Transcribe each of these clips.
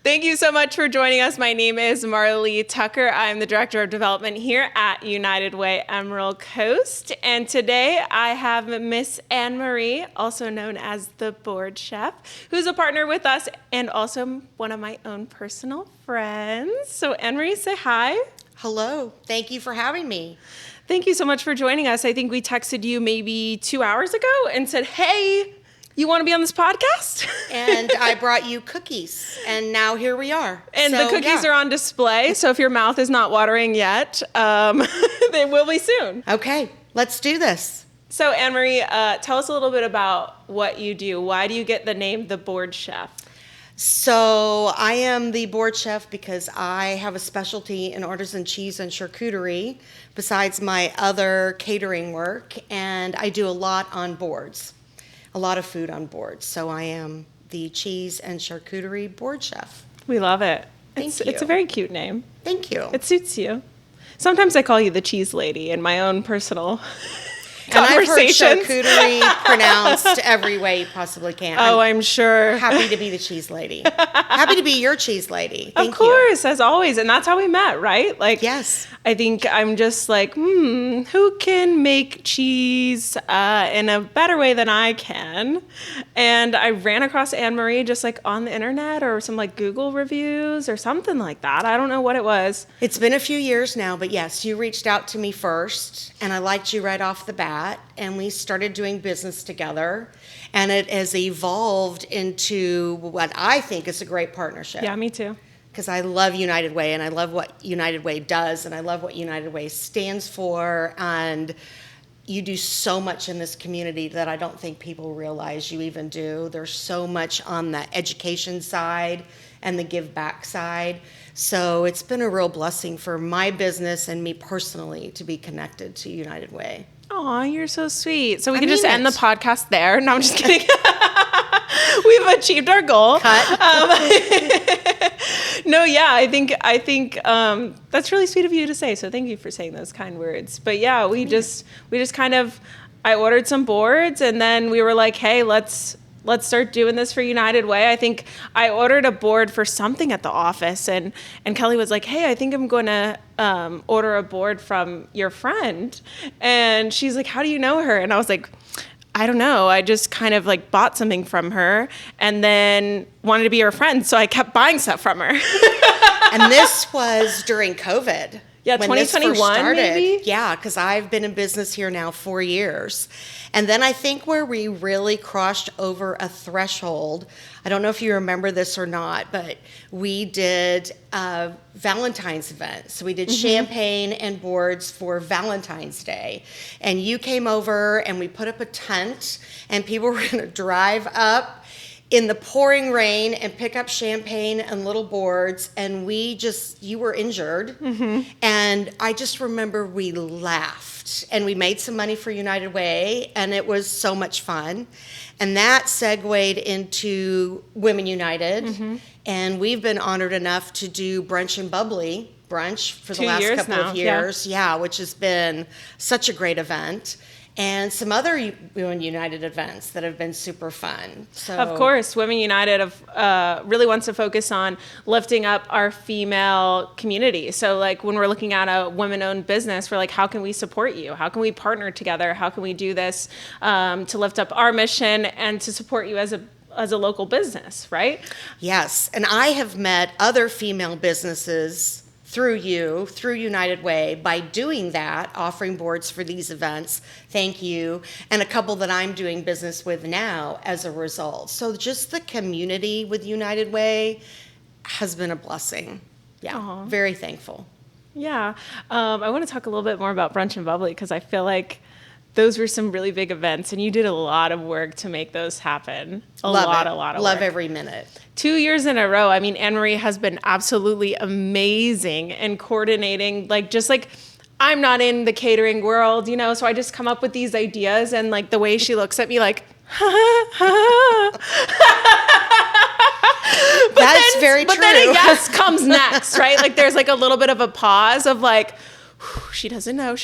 Thank you so much for joining us. My name is Marlee Tucker. I'm the Director of Development here at United Way Emerald Coast. And today I have Miss Anne Marie, also known as the Board Chef, who's a partner with us and also one of my own personal friends. So Anne Marie, say hi. Hello. Thank you for having me. Thank you so much for joining us. I think we texted you maybe 2 hours ago and said, hey, you want to be on this podcast? And I brought you cookies, and now here we are. And the cookies are on display, so if your mouth is not watering yet, they will be soon. Okay, let's do this. So Anne Marie, tell us a little bit about what you do. Why do you get the name The Board Chef? So I am the board chef because I have a specialty in artisan cheese and charcuterie besides my other catering work, and I do a lot on boards. A lot of food on board. So I am the cheese and charcuterie board chef. We love it. Thank you. It's a very cute name. Thank you. It suits you. Sometimes I call you the cheese lady in my own personal and I've heard conversations. charcuterie pronounced every way you possibly can. Oh, I'm sure. Happy to be the cheese lady. Happy to be your cheese lady. Thank Of course, as always. And that's how we met, right? Like, yes. I think I'm just like, who can make cheese in a better way than I can? And I ran across Anne Marie just like on the internet or some like Google reviews or something like that. I don't know what it was. It's been a few years now, but yes, you reached out to me first, and I liked you right off the bat, and we started doing business together, and it has evolved into what I think is a great partnership. Yeah, me too. Because I love United Way, and I love what United Way does, and I love what United Way stands for, and you do so much in this community that I don't think people realize you even do. There's so much on the education side and the give back side. So it's been a real blessing for my business and me personally to be connected to United Way. Aw, you're so sweet. So we I can just mean end the it. podcast there. No, I'm just kidding. We've achieved our goal. Cut. No, yeah, I think that's really sweet of you to say. So thank you for saying those kind words. But yeah, we just kind of, I ordered some boards, and then we were like, hey, let's start doing this for United Way. I think I ordered a board for something at the office, and Kelly was like, hey, I think I'm going to order a board from your friend. And she's like, how do you know her? And I was like, I don't know. I just kind of like bought something from her and then wanted to be her friend. So I kept buying stuff from her. And this was during COVID. Yeah, when this 2021 first started. maybe? Yeah, because I've been in business here now 4 years. And then I think where we really crossed over a threshold, I don't know if you remember this or not, but we did a Valentine's event. So we did champagne and boards for Valentine's Day. And you came over and we put up a tent, and people were going to drive up in the pouring rain and pick up champagne and little boards, and you were injured. And I just remember we laughed, and we made some money for United Way, and it was so much fun. And that segued into Women United, and we've been honored enough to do Brunch and Bubbly brunch for the 2 last years couple now, of years. Yeah, which has been such a great event. And some other Women United events that have been super fun. So, Of course, Women United really wants to focus on lifting up our female community. So like when we're looking at a women-owned business, we're like, how can we support you? How can we partner together? How can we do this to lift up our mission and to support you as a local business, right? Yes, and I have met other female businesses through United Way, by doing that, offering boards for these events. Thank you. And a couple that I'm doing business with now as a result. So just the community with United Way has been a blessing. Yeah, Aww. Very thankful. Yeah. I want to talk a little bit more about Brunch and Bubbly because I feel like those were some really big events, and you did a lot of work to make those happen. A lot of Love work. every minute. 2 years in a row. I mean, Anne Marie has been absolutely amazing in coordinating, I'm not in the catering world, so I just come up with these ideas, and like the way she looks at me like, That's very true. But then a yes comes next, right? Like there's like a little bit of a pause of like, she doesn't know.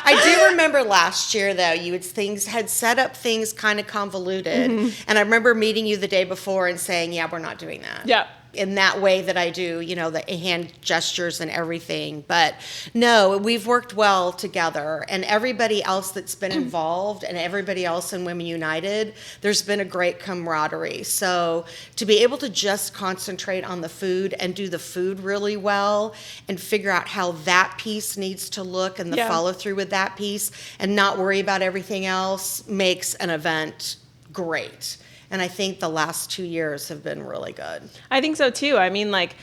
I do remember last year, though, things had set up things kind of convoluted. And I remember meeting you the day before and saying, yeah, we're not doing that. Yeah. In that way that I do, the hand gestures and everything. But no, we've worked well together. And everybody else that's been involved and everybody else in Women United, there's been a great camaraderie. So to be able to just concentrate on the food and do the food really well and figure out how that piece needs to look and the follow through with that piece and not worry about everything else makes an event great. And I think the last 2 years have been really good. I think so too. I mean, like,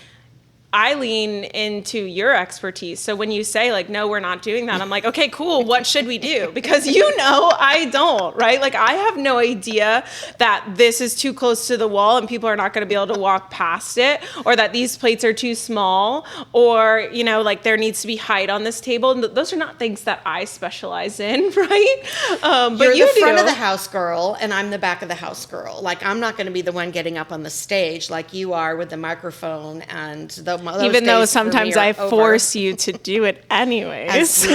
I lean into your expertise. So when you say like, no, we're not doing that, I'm like, okay, cool. What should we do? Because I don't, right? Like, I have no idea that this is too close to the wall and people are not going to be able to walk past it, or that these plates are too small, or, like there needs to be height on this table. And those are not things that I specialize in, right? But You're the front of the house girl and I'm the back of the house girl. Like, I'm not going to be the one getting up on the stage like you are with the microphone and even though sometimes I force you to do it anyways.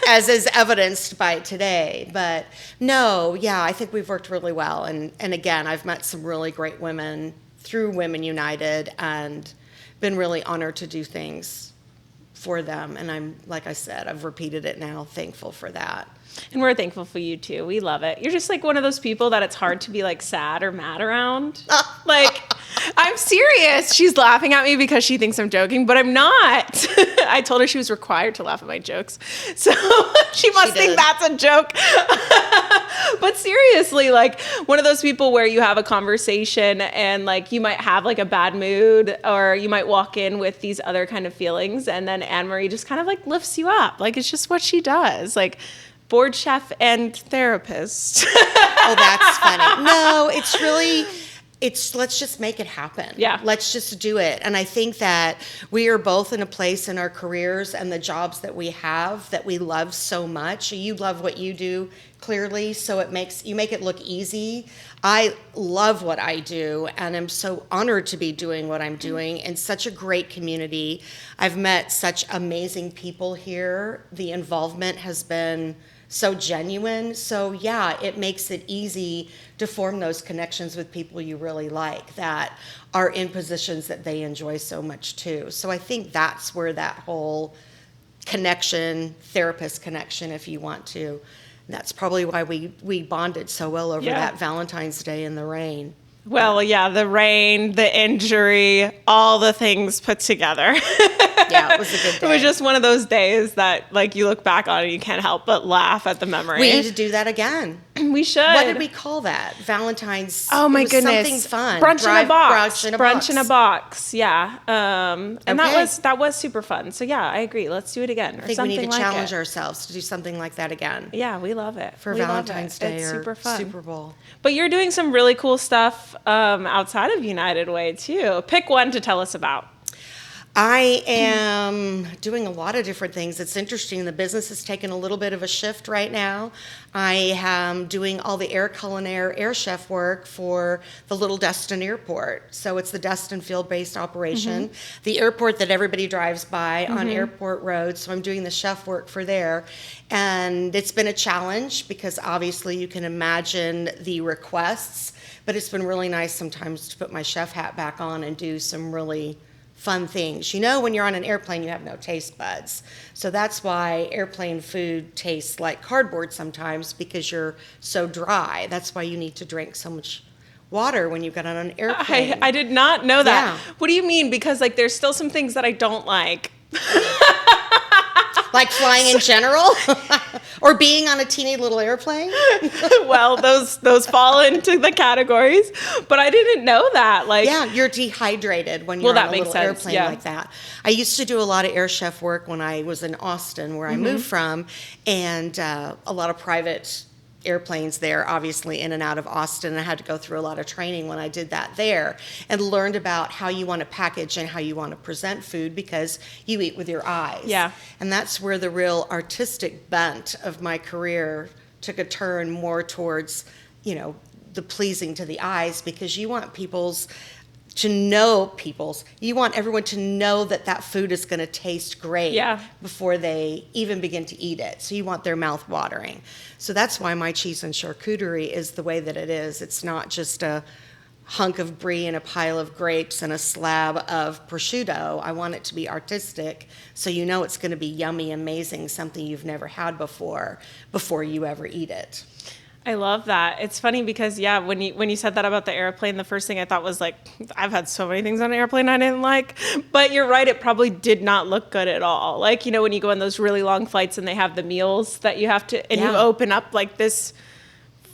as is evidenced by today. But no, yeah, I think we've worked really well. And again, I've met some really great women through Women United and been really honored to do things for them. And I'm, like I said, I've repeated it now, thankful for that. And we're thankful for you too. We love it. You're just like one of those people that it's hard to be like sad or mad around. Like, I'm serious. She's laughing at me because she thinks I'm joking, but I'm not. I told her she was required to laugh at my jokes. So she must think that's a joke. But seriously, like, one of those people where you have a conversation and like you might have like a bad mood, or you might walk in with these other kind of feelings, and then Anne-Marie just kind of like lifts you up. Like, it's just what she does. Like, board chef and therapist. Oh, that's funny. No, let's just make it happen. Yeah. Let's just do it. And I think that we are both in a place in our careers and the jobs that we have that we love so much. You love what you do, clearly, so you make it look easy. I love what I do and I'm so honored to be doing what I'm doing in such a great community. I've met such amazing people here. The involvement has been so genuine. So yeah, it makes it easy to form those connections with people you really like that are in positions that they enjoy so much too. So I think that's where that whole connection, therapist connection, if you want to, that's probably why we bonded so well over that Valentine's Day in the rain. Well, yeah, the rain, the injury, all the things put together. Yeah, it was a good day. It was just one of those days that, like, you look back on and you can't help but laugh at the memory. We need to do that again. We should. What did we call that? Valentine's. Oh my goodness! Something fun. Brunch in a box. Brunch in a box. Yeah. And that was super fun. So yeah, I agree. Let's do it again. I think we need to challenge ourselves to do something like that again. Yeah, we love it for Valentine's Day or super fun. Super Bowl. But you're doing some really cool stuff outside of United Way too. Pick one to tell us about. I am doing a lot of different things. It's interesting. The business has taken a little bit of a shift right now. I am doing all the Air Culinaire air chef work for the Little Destin Airport. So it's the Destin field-based operation, the airport that everybody drives by on Airport Road. So I'm doing the chef work for there. And it's been a challenge because obviously you can imagine the requests, but it's been really nice sometimes to put my chef hat back on and do some really fun things. You know, when you're on an airplane, you have no taste buds. So that's why airplane food tastes like cardboard sometimes, because you're so dry. That's why you need to drink so much water when you get on an airplane. I did not know that. Yeah. What do you mean? Because like there's still some things that I don't like. Like flying in general? Or being on a teeny little airplane? Well, those fall into the categories, but I didn't know that. Like, yeah, you're dehydrated when you're on a little airplane like that. I used to do a lot of air chef work when I was in Austin, where I moved from, and a lot of private airplanes there, obviously in and out of Austin. I had to go through a lot of training when I did that there, and learned about how you want to package and how you want to present food, because you eat with your eyes. Yeah. And that's where the real artistic bent of my career took a turn more towards, the pleasing to the eyes, because you want people's to know you want everyone to know that that food is going to taste great before they even begin to eat it. So you want their mouth watering. So that's why my cheese and charcuterie is the way that it is. It's not just a hunk of brie and a pile of grapes and a slab of prosciutto. I want it to be artistic, so you know it's going to be yummy, amazing, something you've never had before you ever eat it. I love that. It's funny because, when you said that about the airplane, the first thing I thought was like, I've had so many things on an airplane I didn't like. But you're right, it probably did not look good at all. Like, when you go on those really long flights and they have the meals that you have to, and you open up like this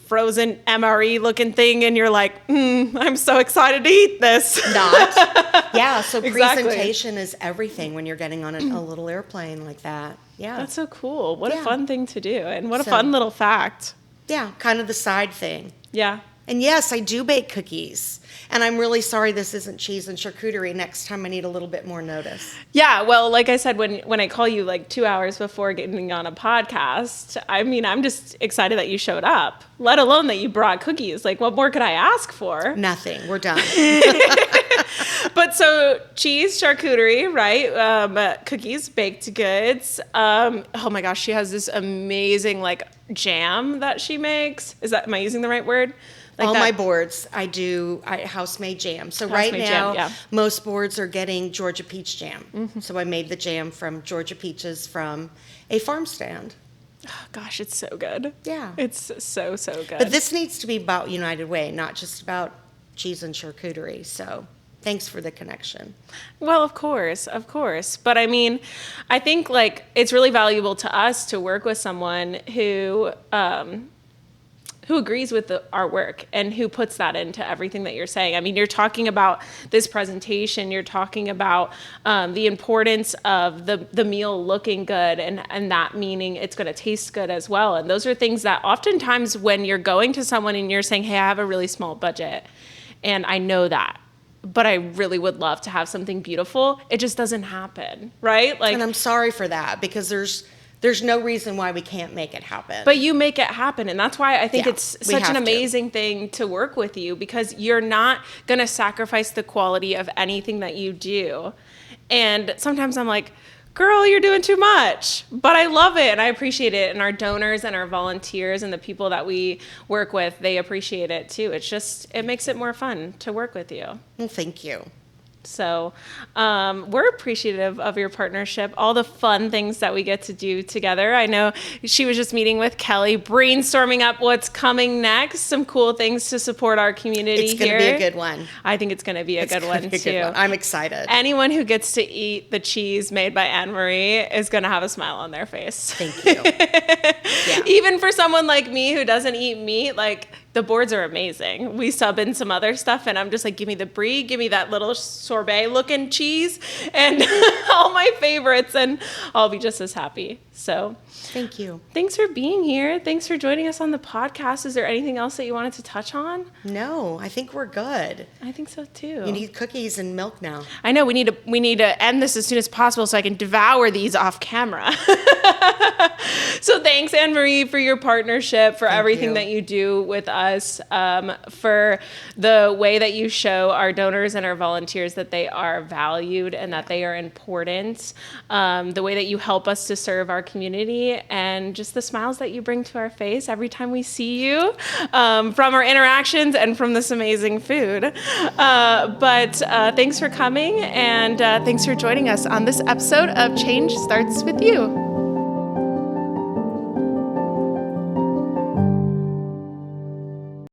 frozen MRE looking thing and you're like, I'm so excited to eat this. So presentation is everything when you're getting on a little airplane like that. Yeah. That's so cool. What a fun thing to do. And what a fun little fact. Yeah, kind of the side thing. Yeah. And yes, I do bake cookies. And I'm really sorry this isn't cheese and charcuterie. Next time I need a little bit more notice. Yeah, well, like I said, when I call you like 2 hours before getting on a podcast, I mean, I'm just excited that you showed up, let alone that you brought cookies. Like, what more could I ask for? Nothing. We're done. But so cheese, charcuterie, right? Cookies, baked goods. Oh my gosh, she has this amazing like jam that she makes. Am I using the right word? Like all my boards, I house-made jam. So right now, most boards are getting Georgia peach jam. Mm-hmm. So I made the jam from Georgia peaches from a farm stand. Oh, gosh, it's so good. Yeah. It's so, so good. But this needs to be about United Way, not just about cheese and charcuterie. So thanks for the connection. Well, of course. But I mean, I think like it's really valuable to us to work with someone who agrees with our work and who puts that into everything that you're saying. I mean, you're talking about this presentation, you're talking about the importance of the meal looking good and that meaning it's going to taste good as well. And those are things that oftentimes when you're going to someone and you're saying, hey, I have a really small budget and I know that, but I really would love to have something beautiful, it just doesn't happen, right? Like, and I'm sorry for that because there's no reason why we can't make it happen. But you make it happen. And that's why I think it's such an amazing thing to work with you because you're not going to sacrifice the quality of anything that you do. And sometimes I'm like, girl, you're doing too much. But I love it and I appreciate it. And our donors and our volunteers and the people that we work with, they appreciate it too. It makes it more fun to work with you. Well, thank you. So we're appreciative of your partnership, all the fun things that we get to do together. I know she was just meeting with Kelly, brainstorming up what's coming next, some cool things to support our community here. It's going to be a good one. I think it's going to be a good one, too. I'm excited. Anyone who gets to eat the cheese made by Anne-Marie is going to have a smile on their face. Thank you. Even for someone like me who doesn't eat meat, like, the boards are amazing. We sub in some other stuff, and I'm just like, give me the brie, give me that little sorbet-looking cheese, and all my favorites, and I'll be just as happy. So thank you. Thanks for being here. Thanks for joining us on the podcast. Is there anything else that you wanted to touch on? No, I think we're good. I think so, too. You need cookies and milk now. I know. We need to end this as soon as possible so I can devour these off camera. So thanks, Anne-Marie, for your partnership, for everything that you do with us, for the way that you show our donors and our volunteers that they are valued and that they are important, the way that you help us to serve our community, and just the smiles that you bring to our face every time we see you, from our interactions and from this amazing food. But thanks for coming, and thanks for joining us on this episode of Change Starts With You.